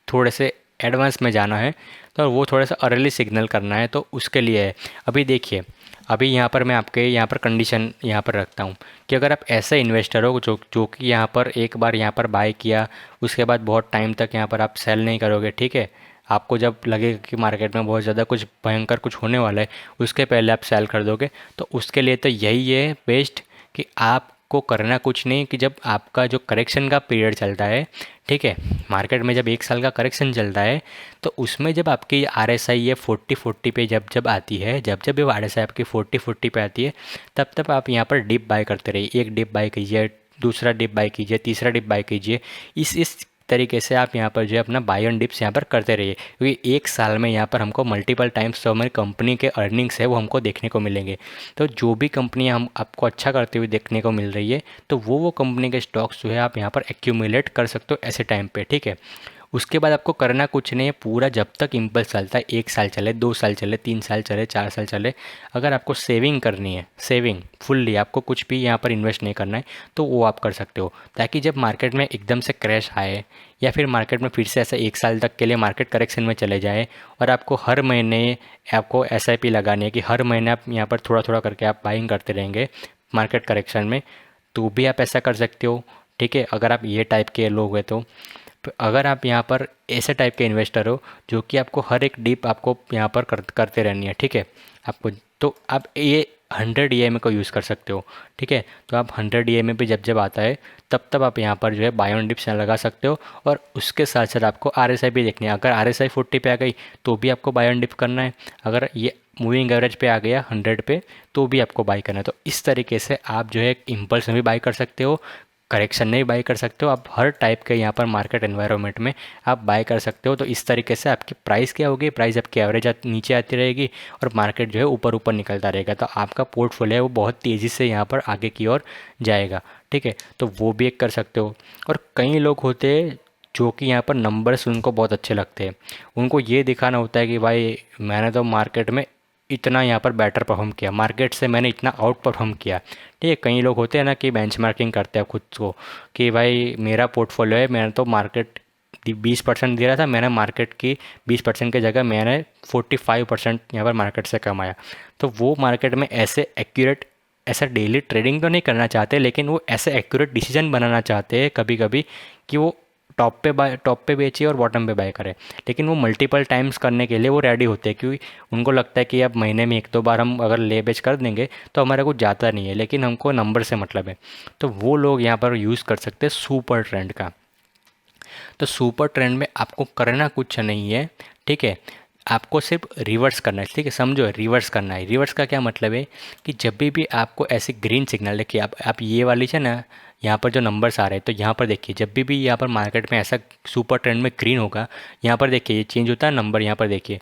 A: थोड़े से एडवांस में जाना है, तो वो थोड़ा सा अर्ली सिग्नल करना है, तो उसके लिए है। अभी देखिए, अभी यहाँ पर मैं आपके यहाँ पर कंडीशन यहाँ पर रखता हूँ कि अगर आप ऐसे इन्वेस्टर हो जो कि यहाँ पर एक बार यहाँ पर बाय किया, उसके बाद बहुत टाइम तक यहाँ पर आप सेल नहीं करोगे। ठीक है, आपको जब लगेगा कि मार्केट में बहुत ज़्यादा कुछ भयंकर कुछ होने वाला है, उसके पहले आप सेल कर दोगे, तो उसके लिए तो यही है बेस्ट कि आपको करना कुछ नहीं कि जब आपका जो करेक्शन का पीरियड चलता है, ठीक है, मार्केट में जब एक साल का करेक्शन चलता है, तो उसमें जब आपकी RSI ये 40 पे जब जब आती है, जब ये RSI आपकी 40 पे आती है, तब तब आप यहाँ पर डिप बाय करते रहिए। एक डिप बाय कीजिए, दूसरा डिप बाय कीजिए, तीसरा डिप बाय कीजिए। इस तरीके से आप यहाँ पर जो है अपना बाय एंड डिप्स यहाँ पर करते रहिए, क्योंकि एक साल में यहाँ पर हमको मल्टीपल टाइम्स जो हमारी कंपनी के अर्निंग्स है वो हमको देखने को मिलेंगे। तो जो भी कंपनियाँ हम आपको अच्छा करते हुए देखने को मिल रही है, तो वो कंपनी के स्टॉक्स जो है आप यहाँ पर एक्यूमुलेट कर सकते हो ऐसे टाइम पे। ठीक है, उसके बाद आपको करना कुछ नहीं है, पूरा जब तक इम्पल्स चलता है, 1 साल चले, 2 साल चले, 3 साल चले, 4 साल चले, अगर आपको सेविंग करनी है, सेविंग फुल्ली, आपको कुछ भी यहाँ पर इन्वेस्ट नहीं करना है, तो वो आप कर सकते हो। ताकि जब मार्केट में एकदम से क्रैश आए, या फिर मार्केट में फिर से ऐसा 1 साल तक के लिए मार्केट करेक्शन में चले जाए, और आपको हर महीने आपको SIP लगानी है कि हर महीने आप यहाँ पर थोड़ा थोड़ा करके आप बाइंग करते रहेंगे मार्केट करेक्शन में, तो भी आप ऐसा कर सकते हो। ठीक है, अगर आप ये टाइप के लोग हैं तो अगर आप यहाँ पर ऐसे टाइप के इन्वेस्टर हो जो कि आपको हर एक डिप आपको यहाँ पर करते रहनी है, ठीक है, आपको, तो आप ये 100 EMA को यूज़ कर सकते हो। ठीक है, तो आप 100 EMA पे जब जब आता है तब तब आप यहाँ पर जो है बाय ऑन डिप्स लगा सकते हो। और उसके साथ साथ आपको RSI भी देखनी है। अगर RSI 40 पे आ गई तो भी आपको बाय ऑन डिप करना है, अगर ये मूविंग एवरेज पे आ गया 100 पे तो भी आपको बाई करना है। तो इस तरीके से आप जो है इम्पल्स में भी बाई कर सकते हो, करेक्शन में भी बाई कर सकते हो, आप हर टाइप के यहाँ पर मार्केट एनवायरनमेंट में आप बाय कर सकते हो। तो इस तरीके से आपकी प्राइस क्या होगी, प्राइस आपकी एवरेज नीचे आती रहेगी और मार्केट जो है ऊपर ऊपर निकलता रहेगा। तो आपका पोर्टफोलियो है वो बहुत तेज़ी से यहाँ पर आगे की ओर जाएगा। ठीक है, तो वो भी एक कर सकते हो। और कई लोग होते हैं जो कि यहाँ पर नंबर्स उनको बहुत अच्छे लगते हैं, उनको ये दिखाना होता है कि भाई मैंने तो मार्केट में इतना यहाँ पर बेटर परफॉर्म किया, मार्केट से मैंने इतना आउट परफॉर्म किया। ठीक है, कई लोग होते हैं ना कि बेंचमार्किंग करते हैं खुद को कि भाई मेरा पोर्टफोलियो है, मैंने तो मार्केट 20% दे रहा था, मैंने मार्केट की 20% की जगह मैंने 45% यहाँ पर मार्केट से कमाया। तो वो मार्केट में ऐसे एक्यूरेट, ऐसा डेली ट्रेडिंग तो नहीं करना चाहते, लेकिन वो ऐसे एक्यूरेट डिसीजन बनाना चाहते हैं कभी कभी कि वो टॉप पे बेचिए और बॉटम पे बाय करें। लेकिन वो मल्टीपल टाइम्स करने के लिए वो रेडी होते हैं, क्योंकि उनको लगता है कि अब महीने में 1-2 बार हम अगर ले बेच कर देंगे तो हमारा कुछ जाता नहीं है, लेकिन हमको नंबर से मतलब है। तो वो लोग यहाँ पर यूज़ कर सकते हैं सुपर ट्रेंड का। तो सुपर ट्रेंड में आपको करना कुछ नहीं है, ठीक है, आपको सिर्फ रिवर्स करना है। ठीक है, समझो, रिवर्स करना है। रिवर्स का क्या मतलब है कि जब भी आपको ऐसे ग्रीन सिग्नल देखिए, आप ये वाली है ना, यहाँ पर जो नंबर्स आ रहे हैं, तो यहाँ पर देखिए जब भी यहाँ पर मार्केट में ऐसा सुपर ट्रेंड में ग्रीन होगा, यहाँ पर देखिए ये चेंज होता है नंबर, यहाँ पर देखिए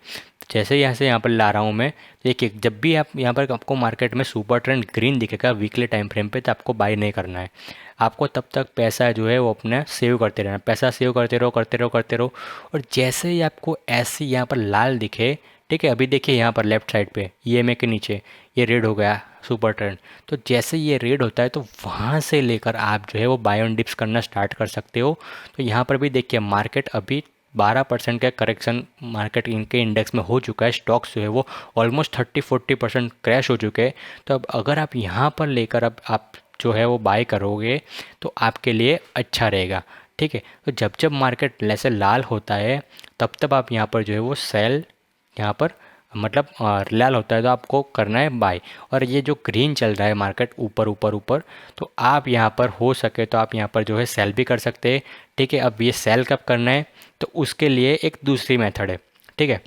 A: जैसे यहाँ से यहाँ पर ला रहा हूँ मैं, देखिए जब भी आप यहाँ पर आपको मार्केट में सुपर ट्रेंड ग्रीन दिखेगा वीकली टाइम फ्रेम पे, तो आपको बाय नहीं करना है। आपको तब तक पैसा जो है वो अपना सेव करते रहना, पैसा सेव करते रहो करते रहो करते रहो। और जैसे ही आपको ऐसी यहाँ पर लाल दिखे, ठीक है, अभी देखिए यहाँ पर लेफ्ट साइड पे EMA के नीचे ये रेड हो गया सुपर ट्रेंड, तो जैसे ये रेड होता है तो वहाँ से लेकर आप जो है वो बाय ऑन डिप्स करना स्टार्ट कर सकते हो। तो यहाँ पर भी देखिए मार्केट अभी 12% का करेक्शन मार्केट इनके इंडेक्स में हो चुका है, स्टॉक्स जो है वो ऑलमोस्ट 30-40% क्रैश हो चुके हैं। तो अब अगर आप यहाँ पर लेकर अब आप जो है वो बाय करोगे तो आपके लिए अच्छा रहेगा। ठीक है, तो जब जब मार्केट ऐसे लाल होता है तब तब आप यहाँ पर जो है वो सेल यहाँ पर मतलब लाल होता है तो आपको करना है बाय। और ये जो ग्रीन चल रहा है मार्केट ऊपर ऊपर ऊपर, तो आप यहाँ पर हो सके तो आप यहाँ पर जो है सेल भी कर सकते हैं। ठीक है, अब ये सेल कब करना है तो उसके लिए एक दूसरी मेथड है। ठीक है,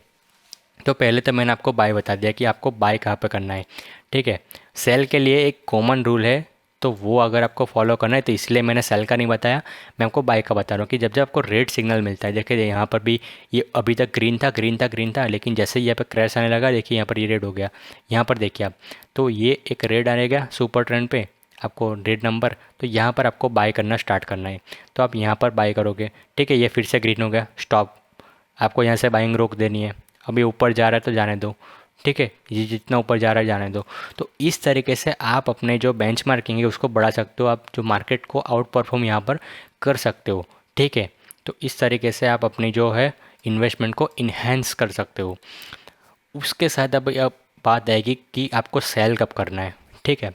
A: तो पहले तो मैंने आपको बाय बता दिया कि आपको बाय कहाँ पे करना है। ठीक है, सेल के लिए एक कॉमन रूल है, तो वो अगर आपको फॉलो करना है तो इसलिए मैंने सेल का नहीं बताया, मैं आपको बाय का बता रहा हूँ कि जब जब आपको रेड सिग्नल मिलता है, देखिए यहाँ पर भी ये अभी तक ग्रीन था ग्रीन था ग्रीन था, लेकिन जैसे ही यहाँ पे क्रैश आने लगा देखिए यहाँ पर ये रेड हो गया। यहाँ पर देखिए आप, तो ये एक रेड आएगा सुपर ट्रेंड पे, आपको रेड नंबर, तो यहाँ पर आपको बाय करना स्टार्ट करना है। तो आप यहाँ पर बाय करोगे। ठीक है, ये फिर से ग्रीन हो गया, स्टॉप, आपको यहाँ से बाइंग रोक देनी है। अभी ऊपर जा रहा है तो जाने दो। ठीक है, ये जितना ऊपर जा रहा है जाने दो। तो इस तरीके से आप अपने जो बेंचमार्किंग है उसको बढ़ा सकते हो, आप जो मार्केट को आउट परफॉर्म यहाँ पर कर सकते हो। ठीक है, तो इस तरीके से आप अपनी जो है इन्वेस्टमेंट को इन्हेंस कर सकते हो। उसके साथ अब बात आएगी कि आपको सेल कब करना है। ठीक है,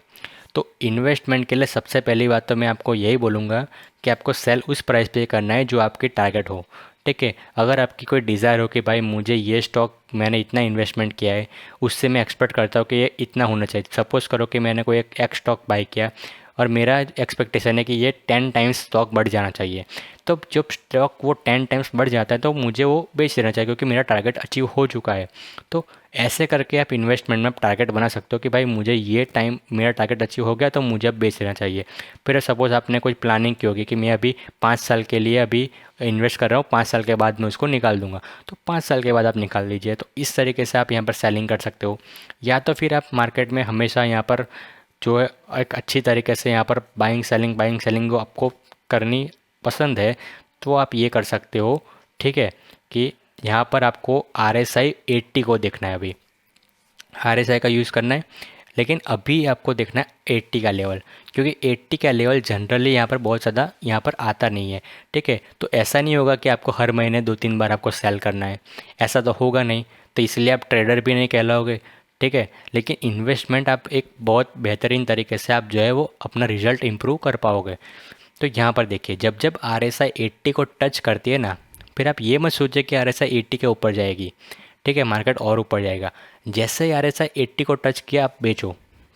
A: तो इन्वेस्टमेंट के लिए सबसे पहली बात तो मैं आपको यही बोलूँगा कि आपको सेल उस प्राइस पे करना है जो आपकी टारगेट हो। ठीक है, अगर आपकी कोई डिज़ायर हो कि भाई मुझे ये स्टॉक मैंने इतना इन्वेस्टमेंट किया है, उससे मैं एक्सपेक्ट करता हूँ कि ये इतना होना चाहिए। सपोज़ करो कि मैंने कोई एक स्टॉक बाय किया और मेरा एक्सपेक्टेशन है कि ये 10 टाइम्स स्टॉक बढ़ जाना चाहिए, तो जब स्टॉक वो 10 टाइम्स बढ़ जाता है तो मुझे वो बेच देना चाहिए क्योंकि मेरा टारगेट अचीव हो चुका है। तो ऐसे करके आप इन्वेस्टमेंट में टारगेट बना सकते हो कि भाई मुझे ये टाइम मेरा टारगेट अचीव हो गया तो मुझे अब बेच देना चाहिए। फिर सपोज़ आपने कोई प्लानिंग की होगी कि मैं अभी 5 साल के लिए अभी इन्वेस्ट कर रहा हूँ, 5 साल के बाद मैं उसको निकाल दूंगा, तो 5 साल के बाद आप निकाल लीजिए। तो इस तरीके से आप यहाँ पर सेलिंग कर सकते हो। या तो फिर आप मार्केट में हमेशा यहाँ पर जो है एक अच्छी तरीके से यहाँ पर बाइंग सेलिंग जो आपको करनी पसंद है तो आप ये कर सकते हो। ठीक है, कि यहाँ पर आपको RSI 80 को देखना है, अभी RSI का यूज़ करना है, लेकिन अभी आपको देखना है 80 का लेवल, क्योंकि 80 का लेवल जनरली यहाँ पर बहुत ज़्यादा यहाँ पर आता नहीं है। ठीक है, तो ऐसा नहीं होगा कि आपको हर महीने 2-3 बार आपको सेल करना है, ऐसा तो होगा नहीं, तो इसलिए आप ट्रेडर भी नहीं कहलाओगे। ठीक है, लेकिन इन्वेस्टमेंट आप एक बहुत बेहतरीन तरीके से आप जो है वो अपना रिजल्ट इम्प्रूव कर पाओगे। तो यहाँ पर देखिए जब जब RSI 80 को टच करती है ना, फिर आप ये मत सोचिए कि RSI 80 के ऊपर जाएगी। ठीक है, मार्केट और ऊपर जाएगा। जैसे ही RSI 80 को टच किया आप बेचो।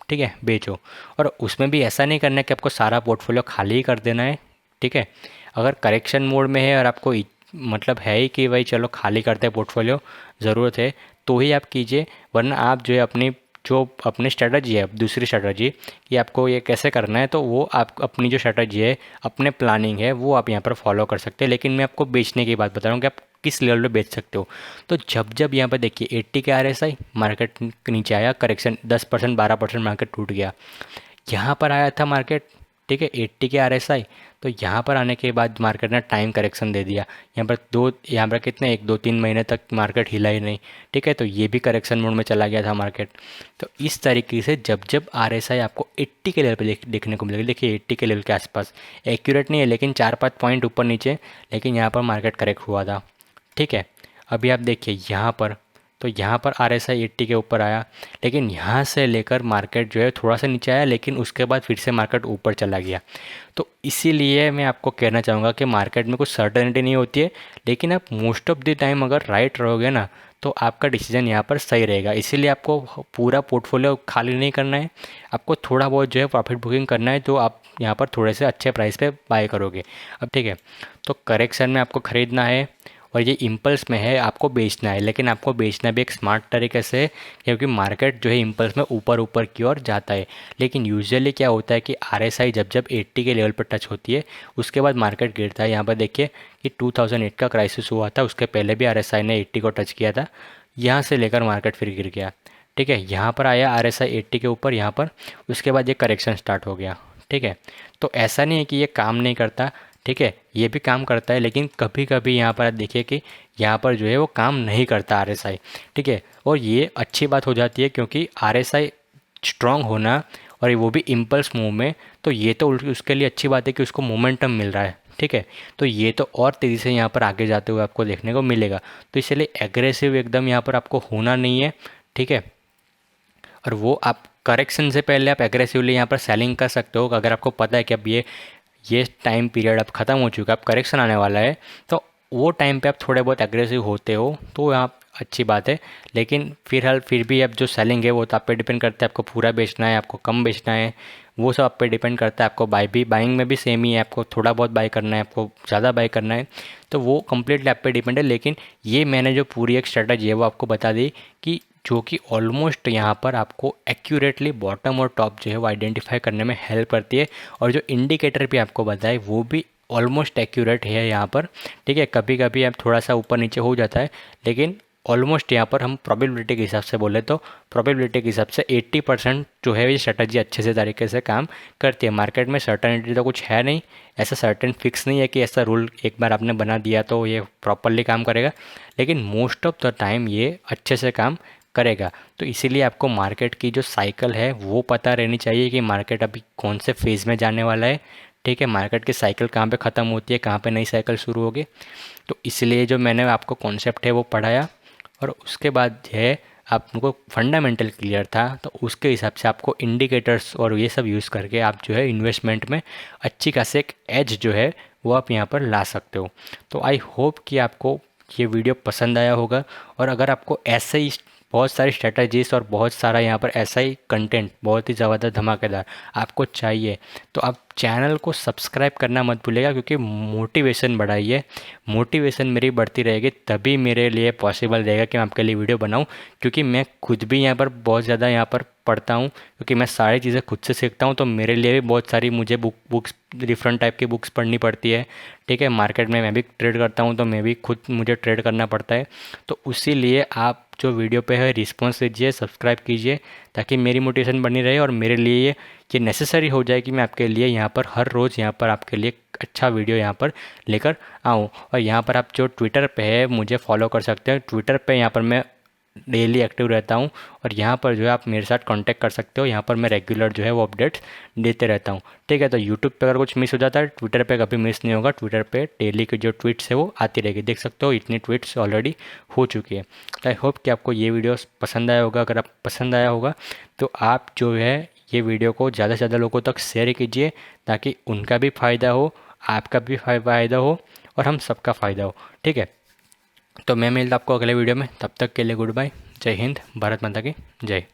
A: ठीक है, बेचो। और उसमें भी ऐसा नहीं करना है कि आपको सारा पोर्टफोलियो खाली ही कर देना है। ठीक है, अगर करेक्शन मोड में है और आपको मतलब है ही कि भाई चलो खाली करते हैं पोर्टफोलियो, ज़रूरत है तो ही आप कीजिए, वरना आप जो है अपनी स्ट्रेटजी है, दूसरी स्ट्रेटजी कि आपको ये कैसे करना है, तो वो आप अपनी जो स्ट्रेटजी है, अपने प्लानिंग है, वो आप यहाँ पर फॉलो कर सकते हैं। लेकिन मैं आपको बेचने की बात बता रहा हूँ कि आप किस लेवल पे बेच सकते हो। तो जब जब यहाँ पर देखिए 80 के RSI, मार्केट नीचे आया, करेक्शन 10% 12% मार्केट टूट गया। यहाँ पर आया था मार्केट, ठीक है, 80 के RSI, तो यहाँ पर आने के बाद मार्केट ने टाइम करेक्शन दे दिया। यहाँ पर कितने 1-2-3 महीने तक मार्केट हिला ही नहीं। ठीक है, तो ये भी करेक्शन मोड में चला गया था मार्केट। तो इस तरीके से जब जब RSI आपको 80 के लेवल पे देखने को मिलेगा, देखिए 80 के लेवल के आसपास, एक्यूरेट नहीं है लेकिन 4-5 पॉइंट ऊपर नीचे, लेकिन यहाँ पर मार्केट करेक्ट हुआ था। ठीक है, अभी आप देखिए यहाँ पर, तो यहाँ पर RSI 80 के ऊपर आया, लेकिन यहाँ से लेकर मार्केट जो है थोड़ा सा नीचे आया, लेकिन उसके बाद फिर से मार्केट ऊपर चला गया। तो इसीलिए मैं आपको कहना चाहूँगा कि मार्केट में कुछ सर्टेनिटी नहीं होती है, लेकिन आप मोस्ट ऑफ द टाइम अगर राइट रहोगे ना तो आपका डिसीजन यहाँ पर सही रहेगा। इसीलिए आपको पूरा पोर्टफोलियो खाली नहीं करना है, आपको थोड़ा बहुत जो है प्रॉफिट बुकिंग करना है, जो आप यहाँ पर थोड़े से अच्छे प्राइस पे बाय करोगे। अब ठीक है, तो करेक्शन में आपको ख़रीदना है और ये इम्पल्स में है आपको बेचना है, लेकिन आपको बेचना भी एक स्मार्ट तरीके से, क्योंकि मार्केट जो है इम्पल्स में ऊपर ऊपर की ओर जाता है। लेकिन यूजुअली क्या होता है कि RSI जब जब 80 के लेवल पर टच होती है उसके बाद मार्केट गिरता है। यहाँ पर देखिए कि 2008 का क्राइसिस हुआ था, उसके पहले भी RSI ने 80 को टच किया था, यहाँ से लेकर मार्केट फिर गिर गया। ठीक है, यहाँ पर आया RSI 80 के ऊपर यहाँ पर, उसके बाद ये करेक्शन स्टार्ट हो गया। ठीक है, तो ऐसा नहीं है कि ये काम नहीं करता। ठीक है, ये भी काम करता है, लेकिन कभी कभी यहाँ पर देखिए कि यहाँ पर जो है वो काम नहीं करता RSI। ठीक है, और ये अच्छी बात हो जाती है क्योंकि RSI स्ट्रांग होना और वो भी इम्पल्स मूव में, तो ये तो उसके लिए अच्छी बात है कि उसको मोमेंटम मिल रहा है। ठीक है, तो ये तो और तेज़ी से यहाँ पर आगे जाते हुए आपको देखने को मिलेगा। तो इसलिए एग्रेसिव एकदम यहाँ पर आपको होना नहीं है। ठीक है, और वो आप करेक्शन से पहले आप एग्रेसिवली यहाँ पर सेलिंग कर सकते हो। अगर आपको पता है कि अब ये टाइम पीरियड अब ख़त्म हो चुका है, अब करेक्शन आने वाला है, तो वो टाइम पे आप थोड़े बहुत एग्रेसिव होते हो तो यहाँ अच्छी बात है। लेकिन फिर भी अब जो सेलिंग है वो तो आप पे डिपेंड करता है, आपको पूरा बेचना है, आपको कम बेचना है, वो सब आप पे डिपेंड करता है। आपको बाइंग में भी सेम ही है, आपको थोड़ा बहुत बाई करना है, आपको ज़्यादा बाई करना है, तो वो कम्प्लीटली आप पे डिपेंड है। लेकिन ये मैंने जो पूरी एक स्ट्रेटजी है वो आपको बता दी कि जो कि ऑलमोस्ट यहाँ पर आपको एक्यूरेटली बॉटम और टॉप जो है वो आइडेंटिफाई करने में हेल्प करती है। और जो इंडिकेटर भी आपको बताए वो भी ऑलमोस्ट एक्यूरेट है यहाँ पर, ठीक है। कभी कभी आप थोड़ा सा ऊपर नीचे हो जाता है, लेकिन ऑलमोस्ट यहाँ पर हम प्रोबेबिलिटी के हिसाब से बोले तो प्रोबेबिलिटी के हिसाब से 80% जो है ये स्ट्रेटजी अच्छे से तरीके से काम करती है। मार्केट में सर्टेनिटी तो कुछ है नहीं, ऐसा सर्टेन फिक्स नहीं है कि ऐसा रूल एक बार आपने बना दिया तो ये प्रॉपरली काम करेगा, लेकिन मोस्ट ऑफ द टाइम ये अच्छे से काम करेगा। तो इसीलिए आपको मार्केट की जो साइकिल है वो पता रहनी चाहिए कि मार्केट अभी कौन से फेज़ में जाने वाला है, ठीक है। मार्केट की साइकिल कहाँ पे ख़त्म होती है, कहाँ पे नई साइकिल शुरू होगी। तो इसलिए जो मैंने आपको कॉन्सेप्ट है वो पढ़ाया, और उसके बाद है आपको फंडामेंटल क्लियर था, तो उसके हिसाब से आपको इंडिकेटर्स और ये सब यूज़ करके आप जो है इन्वेस्टमेंट में अच्छी खासी एक एज जो है वो आप यहाँ पर ला सकते हो। तो आई होप कि आपको ये वीडियो पसंद आया होगा। और अगर आपको ऐसे ही बहुत सारी स्ट्रेटजीज और बहुत सारा यहाँ पर ऐसा ही कंटेंट बहुत ही ज़्यादा धमाकेदार आपको चाहिए, तो आप चैनल को सब्सक्राइब करना मत भूलिएगा, क्योंकि मोटिवेशन बढ़ाइए। मोटिवेशन मेरी बढ़ती रहेगी तभी मेरे लिए पॉसिबल रहेगा कि मैं आपके लिए वीडियो बनाऊं। क्योंकि मैं खुद भी यहाँ पर बहुत ज़्यादा यहाँ पर पढ़ता हूँ, क्योंकि मैं सारी चीज़ें खुद से सीखता हूँ, तो मेरे लिए भी बहुत सारी मुझे बुक्स डिफरेंट टाइप की बुक्स पढ़नी पड़ती है, ठीक है। मार्केट में मैं भी ट्रेड करता हूँ, तो मैं भी खुद मुझे ट्रेड करना पड़ता है। तो उसी लिए आप जो वीडियो पे है रिस्पॉन्स दीजिए, सब्सक्राइब कीजिए, ताकि मेरी मोटिवेशन बनी रहे और मेरे लिए ये नेसेसरी हो जाए कि मैं आपके लिए यहाँ पर हर रोज़ यहाँ पर आपके लिए अच्छा वीडियो यहाँ पर लेकर आऊँ। और यहाँ पर आप जो ट्विटर पे है मुझे फॉलो कर सकते हैं, ट्विटर पे यहाँ पर मैं डेली एक्टिव रहता हूँ, और यहाँ पर जो है आप मेरे साथ कांटेक्ट कर सकते हो। यहाँ पर मैं रेगुलर जो है वो अपडेट्स देते रहता हूँ, ठीक है। तो यूट्यूब पे अगर कुछ मिस हो जाता है, ट्विटर पे कभी मिस नहीं होगा। ट्विटर पे डेली की जो ट्वीट्स है वो आती रहेगी, देख सकते हो इतनी ट्वीट्स ऑलरेडी हो चुकी है। तो आई होप कि आपको ये वीडियो पसंद आया होगा। अगर आप पसंद आया होगा तो आप जो है ये वीडियो को ज़्यादा से ज़्यादा लोगों तक शेयर कीजिए, ताकि उनका भी फ़ायदा हो, आपका भी फ़ायदा हो, और हम सबका फ़ायदा हो, ठीक है। तो मैं मिलता आपको अगले वीडियो में, तब तक के लिए गुड बाय। जय हिंद, भारत माता की जय।